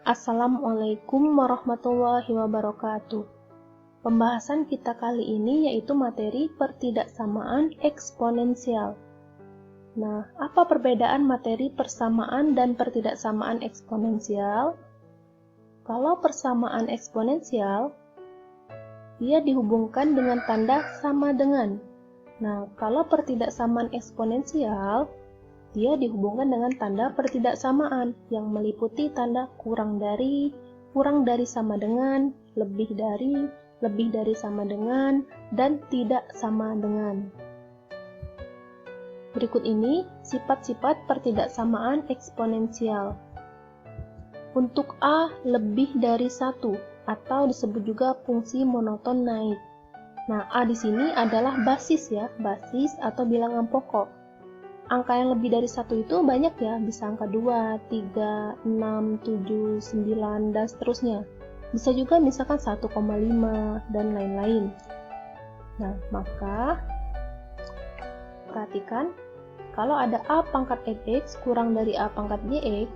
Assalamualaikum warahmatullahi wabarakatuh. Pembahasan kita kali ini yaitu materi pertidaksamaan eksponensial. Nah, apa perbedaan materi persamaan dan pertidaksamaan eksponensial? Kalau persamaan eksponensial, dia dihubungkan dengan tanda sama dengan. Nah, kalau pertidaksamaan eksponensial, dia dihubungkan dengan tanda pertidaksamaan yang meliputi tanda kurang dari sama dengan, lebih dari sama dengan, dan tidak sama dengan. Berikut ini sifat-sifat pertidaksamaan eksponensial. Untuk A lebih dari 1 atau disebut juga fungsi monoton naik. Nah, A di sini adalah basis basis atau bilangan pokok. Angka yang lebih dari 1 itu banyak ya, bisa angka 2, 3, 6, 7, 9, dan seterusnya. Bisa juga misalkan 1,5 dan lain-lain. Nah, maka perhatikan, kalau ada A pangkat fx kurang dari A pangkat gx,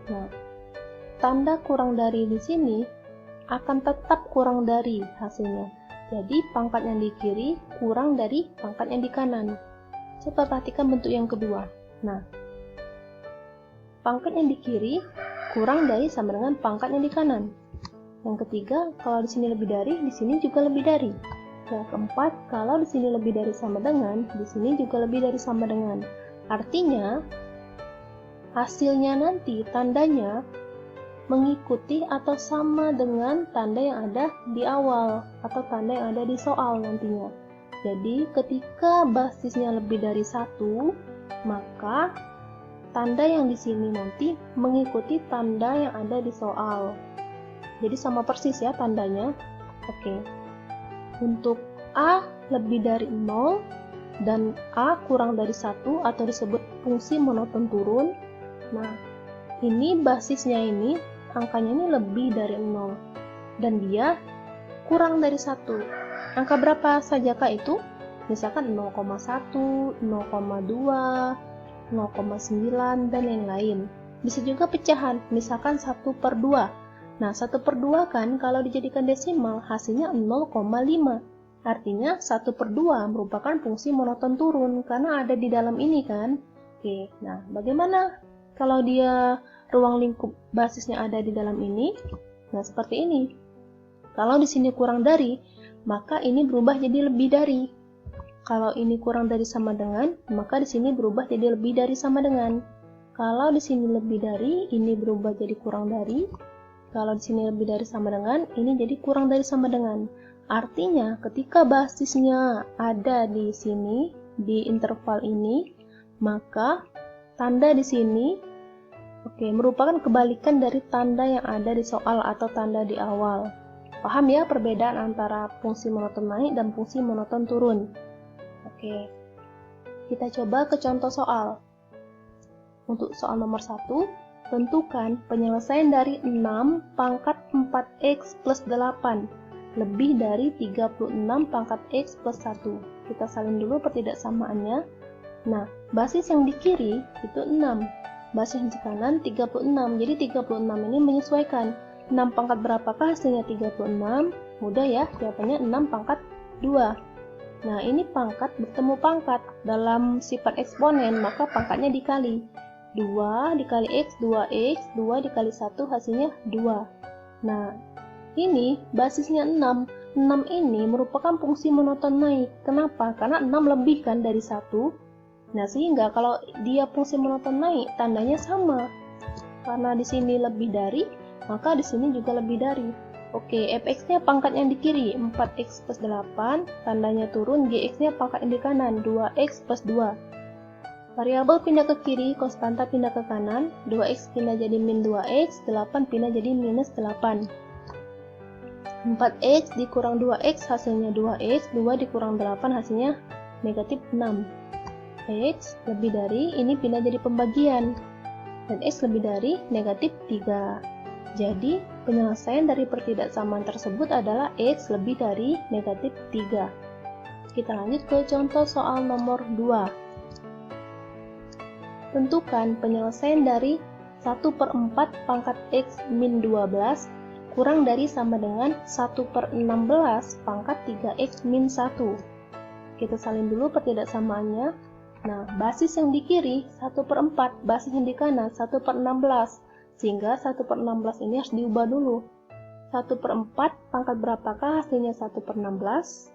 nah, tanda kurang dari di sini akan tetap kurang dari hasilnya. Jadi, pangkat yang di kiri kurang dari pangkat yang di kanan. Coba perhatikan bentuk yang kedua. Nah, pangkat yang di kiri kurang dari sama dengan pangkat yang di kanan. Yang ketiga, kalau di sini lebih dari, di sini juga lebih dari. Yang keempat, kalau di sini lebih dari sama dengan, di sini juga lebih dari sama dengan. Artinya, hasilnya nanti tandanya mengikuti atau sama dengan tanda yang ada di awal atau tanda yang ada di soal nantinya. Jadi, ketika basisnya lebih dari 1, maka tanda yang di sini nanti mengikuti tanda yang ada di soal. Jadi, sama persis ya tandanya. Oke. Untuk A lebih dari 0 dan A kurang dari 1 atau disebut fungsi monoton turun. Nah, ini basisnya ini, angkanya ini lebih dari 0. Dan dia kurang dari 1. Angka berapa sajakah itu? Misalkan 0,1, 0,2, 0,9, dan lain-lain. Bisa juga pecahan, misalkan 1/2. Nah, 1/2 kan kalau dijadikan desimal, hasilnya 0,5. Artinya 1/2 merupakan fungsi monoton turun, karena ada di dalam ini kan. Oke, nah bagaimana kalau dia ruang lingkup basisnya ada di dalam ini? Nah, seperti ini. Kalau di sini kurang dari, maka ini berubah jadi lebih dari. Kalau ini kurang dari sama dengan, maka di sini berubah jadi lebih dari sama dengan. Kalau di sini lebih dari, ini berubah jadi kurang dari. Kalau di sini lebih dari sama dengan, ini jadi kurang dari sama dengan. Artinya, ketika basisnya ada di sini, di interval ini, maka tanda di sini merupakan kebalikan dari tanda yang ada di soal atau tanda di awal. Paham ya perbedaan antara fungsi monoton naik dan fungsi monoton turun? Oke, kita coba ke contoh soal. Untuk soal nomor 1, tentukan penyelesaian dari 6 pangkat 4x plus 8 lebih dari 36 pangkat x plus 1. Kita salin dulu pertidaksamaannya. Nah, basis yang di kiri itu 6, basis yang di kanan 36. Jadi 36 ini menyesuaikan. 6 pangkat berapakah hasilnya 36? Mudah ya, jawabannya 6 pangkat 2. Nah, ini pangkat bertemu pangkat. Dalam sifat eksponen, maka pangkatnya dikali. 2 dikali x, 2x, 2 dikali 1 hasilnya 2. Nah, ini basisnya 6. 6 ini merupakan fungsi monoton naik. Kenapa? Karena 6 lebih kan dari 1. Nah, sehingga kalau dia fungsi monoton naik, tandanya sama. Karena di sini lebih dari, maka di sini juga lebih dari. Oke, fx-nya pangkat yang di kiri, 4x plus 8, tandanya turun, gx-nya pangkat yang di kanan, 2x plus 2. Variabel pindah ke kiri, konstanta pindah ke kanan, 2x pindah jadi min 2x, 8 pindah jadi minus 8. 4x dikurang 2x hasilnya 2x, 2 dikurang 8 hasilnya negatif 6. X lebih dari, ini pindah jadi pembagian, dan x lebih dari negatif 3. Jadi, penyelesaian dari pertidaksamaan tersebut adalah x lebih dari negatif 3. Kita lanjut ke contoh soal nomor 2. Tentukan penyelesaian dari 1/4 pangkat X min 12 kurang dari sama dengan 1/16 pangkat 3X min 1. Kita salin dulu pertidaksamaannya. Nah, basis yang di kiri 1/4, basis yang di kanan 1/16. Sehingga 1/16 ini harus diubah dulu. 1/4 pangkat berapakah hasilnya 1/16?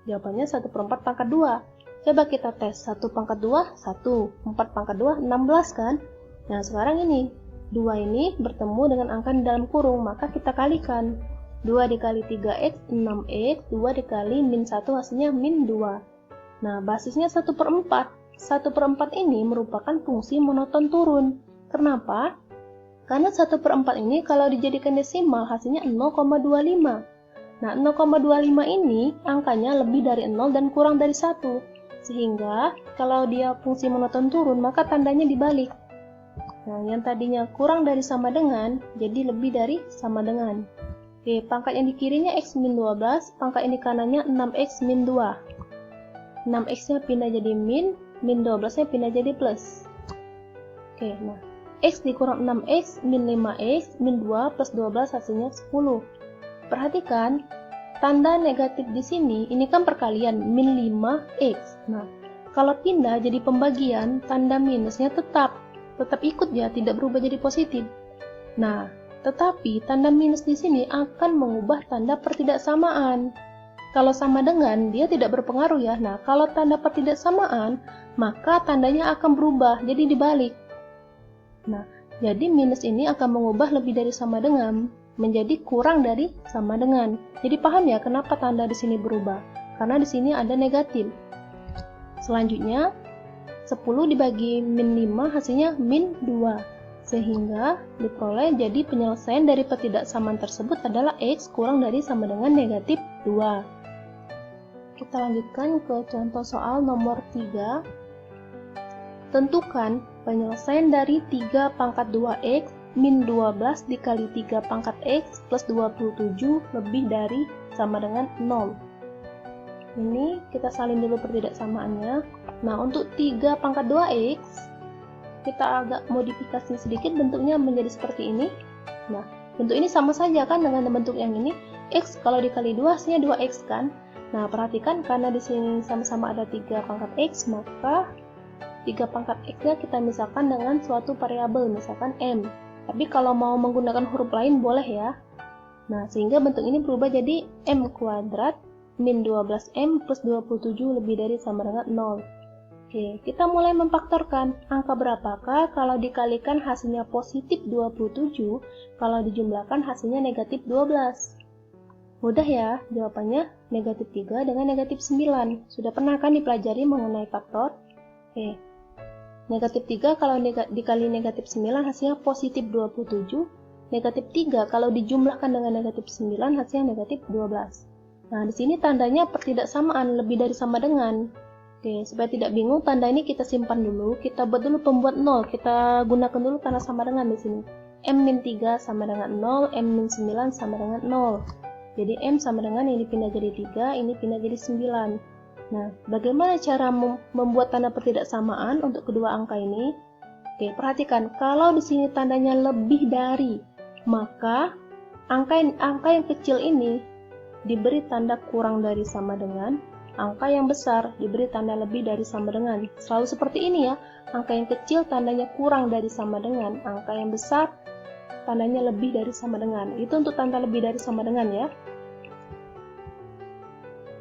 Jawabannya 1/4 pangkat 2. Coba kita tes. 1 pangkat 2, 1. 4 pangkat 2, 16 kan? Nah, sekarang ini 2 ini bertemu dengan angka di dalam kurung, maka kita kalikan. 2 dikali 3X, 6X, 2 dikali min 1 hasilnya min 2. Nah, basisnya 1/4. 1/4 ini merupakan fungsi monoton turun. Kenapa? Karena 1/4 ini kalau dijadikan desimal hasilnya 0,25. Nah, 0,25 ini angkanya lebih dari 0 dan kurang dari 1. Sehingga kalau dia fungsi monoton turun, maka tandanya dibalik. Nah, yang tadinya kurang dari sama dengan, jadi lebih dari sama dengan. Oke, pangkat yang di kirinya X min 12, pangkat yang di kanannya 6X min 2. 6X-nya pindah jadi min 12-nya pindah jadi plus. Oke, nah, X dikurang 6X min 5X min 2 plus 12 hasilnya 10. Perhatikan, tanda negatif di sini, ini kan perkalian, min 5X. Nah, kalau pindah jadi pembagian, tanda minusnya tetap ikut ya, tidak berubah jadi positif. Nah, tetapi tanda minus di sini akan mengubah tanda pertidaksamaan. Kalau sama dengan, dia tidak berpengaruh ya. Nah, kalau tanda pertidaksamaan, maka tandanya akan berubah, jadi dibalik. Nah, jadi minus ini akan mengubah lebih dari sama dengan menjadi kurang dari sama dengan. Jadi paham ya kenapa tanda di sini berubah? Karena di sini ada negatif. Selanjutnya, 10 dibagi min 5 hasilnya min 2. Sehingga diperoleh jadi penyelesaian dari pertidaksamaan tersebut adalah X kurang dari sama dengan negatif 2. Kita lanjutkan ke contoh soal nomor 3. Tentukan penyelesaian dari 3 pangkat 2X min 12 dikali 3 pangkat X plus 27 lebih dari sama dengan 0. Ini kita salin dulu pertidaksamaannya. Nah, untuk 3 pangkat 2X, kita agak modifikasi sedikit bentuknya menjadi seperti ini. Nah, bentuk ini sama saja kan dengan bentuk yang ini. X kalau dikali 2 hasilnya 2X kan. Nah, perhatikan karena di sini sama-sama ada 3 pangkat X, maka 3 pangkat X-nya kita misalkan dengan suatu variabel, misalkan M. Tapi kalau mau menggunakan huruf lain boleh ya. Nah, sehingga bentuk ini berubah jadi M kuadrat min 12M plus 27 lebih dari sama dengan 0. Oke, kita mulai memfaktorkan. Angka berapakah kalau dikalikan hasilnya positif 27, kalau dijumlahkan hasilnya negatif 12? Mudah ya, jawabannya negatif 3 dengan negatif 9. Sudah pernah kan dipelajari mengenai faktor? Oke. Negatif 3 kalau dikali negatif 9 hasilnya positif 27. Negatif 3 kalau dijumlahkan dengan negatif 9 hasilnya negatif 12. Nah, di sini tandanya pertidaksamaan lebih dari sama dengan. Oke, supaya tidak bingung, tanda ini kita simpan dulu. Kita buat dulu pembuat 0. Kita gunakan dulu tanda sama dengan di sini. M-3 sama dengan 0, M-9 sama dengan 0. Jadi M sama dengan ini pindah jadi 3, ini pindah jadi 9. Nah, bagaimana cara membuat tanda pertidaksamaan untuk kedua angka ini? Oke, perhatikan, kalau di sini tandanya lebih dari, maka angka yang kecil ini diberi tanda kurang dari sama dengan, angka yang besar diberi tanda lebih dari sama dengan. Selalu seperti ini ya, angka yang kecil tandanya kurang dari sama dengan, angka yang besar tandanya lebih dari sama dengan. Itu untuk tanda lebih dari sama dengan ya.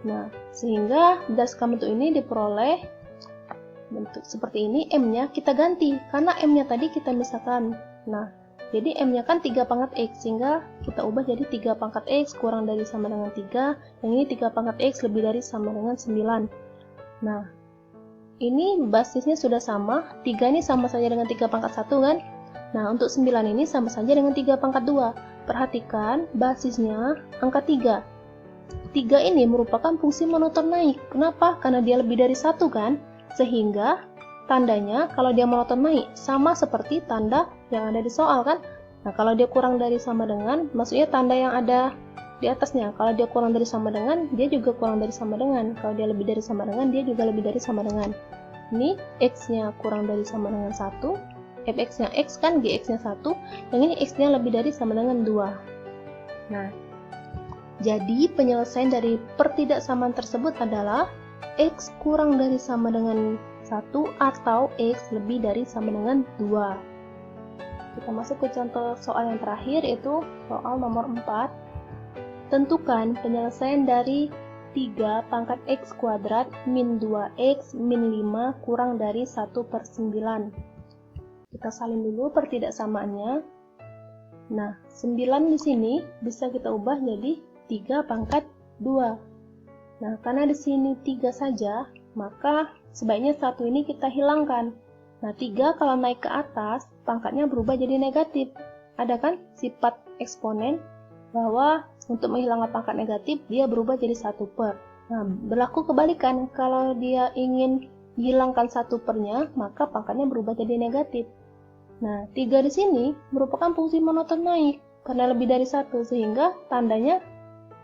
Nah, sehingga berdasarkan bentuk ini diperoleh bentuk seperti ini. M-nya kita ganti, karena M-nya tadi kita misalkan. Nah, jadi M-nya kan 3 pangkat X, sehingga kita ubah jadi 3 pangkat X kurang dari sama dengan 3, yang ini 3 pangkat X lebih dari sama dengan 9. Nah, ini basisnya sudah sama, 3 ini sama saja dengan 3 pangkat 1 kan? Nah, untuk 9 ini sama saja dengan 3 pangkat 2. Perhatikan, basisnya angka 3. 3 ini merupakan fungsi monoton naik. Kenapa? Karena dia lebih dari 1 kan? Sehingga tandanya kalau dia monoton naik sama seperti tanda yang ada di soal kan. Nah, kalau dia kurang dari sama dengan, maksudnya tanda yang ada di atasnya. Kalau dia kurang dari sama dengan, dia juga kurang dari sama dengan. Kalau dia lebih dari sama dengan, dia juga lebih dari sama dengan. Ini X-nya kurang dari sama dengan 1, fx-nya x kan, gx-nya 1, yang ini x-nya lebih dari sama dengan 2. Nah, jadi penyelesaian dari pertidaksamaan tersebut adalah x kurang dari sama dengan 1 atau x lebih dari sama dengan 2. Kita masuk ke contoh soal yang terakhir, yaitu soal nomor 4. Tentukan penyelesaian dari 3 pangkat x kuadrat min 2x min 5 kurang dari 1/9. Kita salin dulu pertidaksamaannya. Nah, 9 di sini bisa kita ubah jadi 3 pangkat 2. Nah, karena di sini 3 saja, maka sebaiknya 1 ini kita hilangkan. Nah, 3 kalau naik ke atas, pangkatnya berubah jadi negatif. Ada kan sifat eksponen bahwa untuk menghilangkan pangkat negatif, dia berubah jadi 1/. Nah, berlaku kebalikan. Kalau dia ingin dihilangkan 1/nya, maka pangkatnya berubah jadi negatif. Nah, 3 di sini merupakan fungsi monoton naik, karena lebih dari 1, sehingga tandanya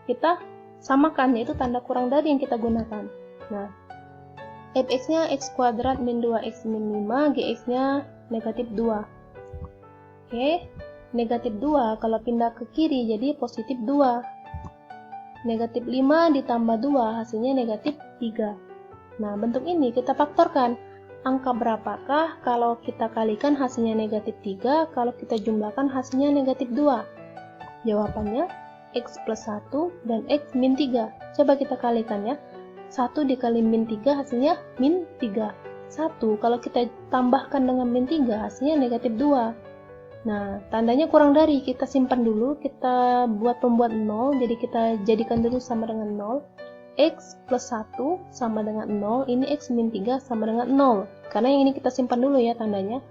kita samakan, yaitu tanda kurang dari yang kita gunakan. Nah, fx-nya x kuadrat min 2x min 5, gx-nya negatif 2. Oke. Negatif 2 kalau pindah ke kiri jadi positif 2. Negatif 5 ditambah 2 hasilnya negatif 3. Nah, bentuk ini kita faktorkan. Angka berapakah kalau kita kalikan hasilnya negatif 3, kalau kita jumlahkan hasilnya negatif 2? Jawabannya x plus 1 dan x min 3. Coba kita kalikan ya. 1 dikali min 3 hasilnya min 3. 1 kalau kita tambahkan dengan min 3 hasilnya negatif 2. Nah, tandanya kurang dari, kita simpan dulu, kita buat pembuat 0, jadi kita jadikan dulu sama dengan 0. X plus 1 sama dengan 0, ini x min 3 sama dengan 0. Karena yang ini kita simpan dulu ya tandanya.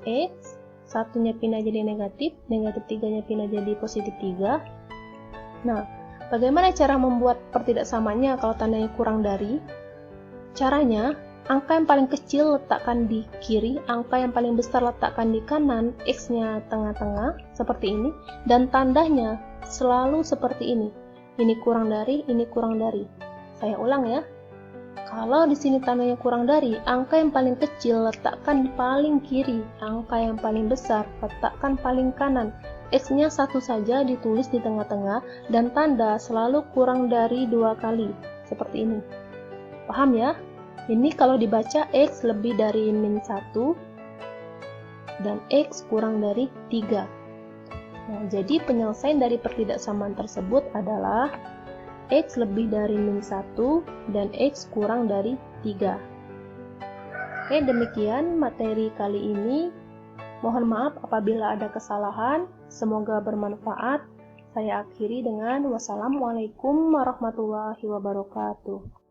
X, 1-nya pindah jadi negatif, negatif 3-nya pindah jadi positif 3. Nah, bagaimana cara membuat pertidaksamaannya kalau tandanya kurang dari? Caranya, angka yang paling kecil letakkan di kiri, angka yang paling besar letakkan di kanan, x-nya tengah-tengah, seperti ini, dan tandanya selalu seperti ini. Ini kurang dari, ini kurang dari. Saya ulang ya. Kalau di sini tandanya kurang dari, angka yang paling kecil letakkan paling kiri, angka yang paling besar letakkan paling kanan. X-nya 1 saja ditulis di tengah-tengah, dan tanda selalu kurang dari 2 kali, seperti ini. Paham ya? Ini kalau dibaca x lebih dari min 1 dan x kurang dari 3. Nah, jadi penyelesaian dari pertidaksamaan tersebut adalah x lebih dari min 1 dan x kurang dari 3. Oke, demikian materi kali ini. Mohon maaf apabila ada kesalahan. Semoga bermanfaat. Saya akhiri dengan wassalamualaikum warahmatullahi wabarakatuh.